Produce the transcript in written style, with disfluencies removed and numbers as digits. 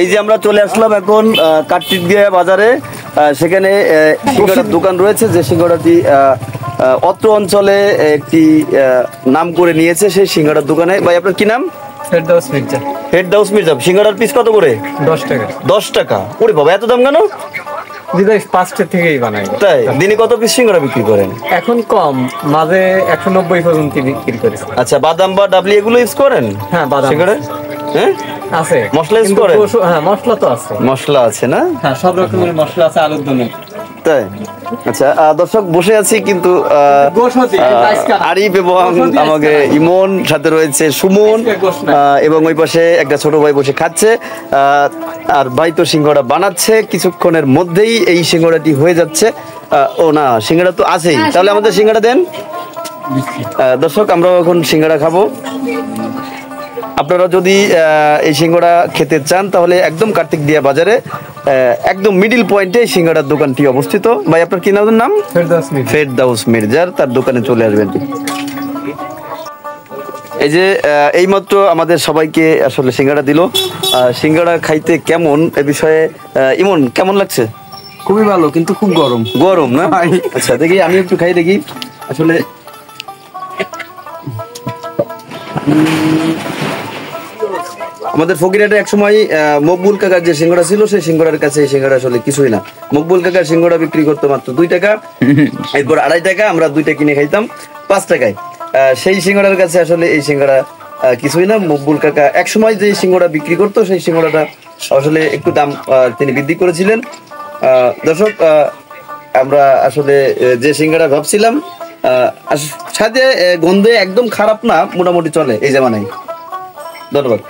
এই যে আমরা চলে আসলাম এখন কাটটিয়া বাজারে। সেখানে সিঙ্গাড়ার দোকান রয়েছে, যে সিঙ্গাড়াটি অত্র অঞ্চলে একটি নাম করে নিয়েছে। সেই সিঙ্গাড়ার দোকানে ভাই, আপনার কি নাম? ফেরদাউস মির্জা। ফেরদাউস মির্জা। সিঙ্গাড়ার পিস কত করে? 10 টাকা। 10 টাকা? ওরে বাবা, এত দাম কেন? দিদা 5টা থেকেই বানাই। তাই? দিনে কত পিস সিঙ্গাড়া বিক্রি করেন? এখন কম, মাঝে 190 পর্যন্ত বিক্রি করেছে। আচ্ছা, বাদাম বা ডাবলি এগুলো ইউজ করেন? হ্যাঁ, বাদাম সিঙ্গাড়া হ্যাঁ আছে। মশলা ইউজ করেন? হ্যাঁ, মশলা তো আছে। মশলা আছে না? হ্যাঁ, সব রকমের মশলা আছে আলুর জন্য। তাই? আচ্ছা, দর্শক বসে আছি কিন্তু আরিফ এবং আমাকে ইমন, সাথে রয়েছে সুমন, এবং ওই পাশে একটা ছোট ভাই বসে খাচ্ছে। আর ভাই তো সিঙ্গাড়া বানাচ্ছে, কিছুক্ষণের মধ্যেই এই সিঙ্গাড়াটি হয়ে যাচ্ছে। ও না, সিঙ্গাড়া তো আছেই, তাহলে আমাদের সিঙ্গাড়া দেন। দর্শক, আমরা এখন সিঙ্গাড়া খাবো। আপনারা যদি এই সিঙ্গাড়া খেতে চান তাহলে একদম কাটটিয়া বাজারে একদম মিডিল পয়েন্টে সিঙ্গাড়ার দোকানটি অবস্থিত। ভাই, আপনার কি নাম? ফেরদাউস মির্জার। তার দোকানে চলে আসবেন। এই যে এইমাত্র আমাদের সবাইকে আসলে সিঙ্গাড়া দিল। সিঙ্গাড়া খাইতে কেমন এ বিষয়ে ইমন, কেমন লাগছে? খুবই ভালো, কিন্তু খুব গরম। গরম না? আচ্ছা, দেখি আমি একটু খাই দেখি। আসলে আমাদের ফকিরহাটে এক সময় মকবুল কাকার যে সিঙ্গাড়া ছিল, সেই সিঙ্গাড়ার কাছে এই সিঙ্গাড়া আসলে কিছুই না। মকবুল কাকার সিঙ্গাড়া বিক্রি করতো মাত্র 2 টাকা, এরপর 2.5 টাকা, আমরা 2টা কিনে খাইতাম 5 টাকায়। সেই সিঙ্গাড়ার কাছে আসলে এই সিঙ্গাড়া কিছুই না। মকবুল কাকা এক সময় যে সিঙ্গাড়া বিক্রি করতো, সেই সিঙ্গাড়াটা আসলে একটু দাম তিনি বৃদ্ধি করেছিলেন। দর্শক, আমরা আসলে যে সিঙ্গাড়া ভাবছিলাম, সাথে গন্ধে একদম খারাপ না, মোটামুটি চলে এই জামানায়। ধন্যবাদ।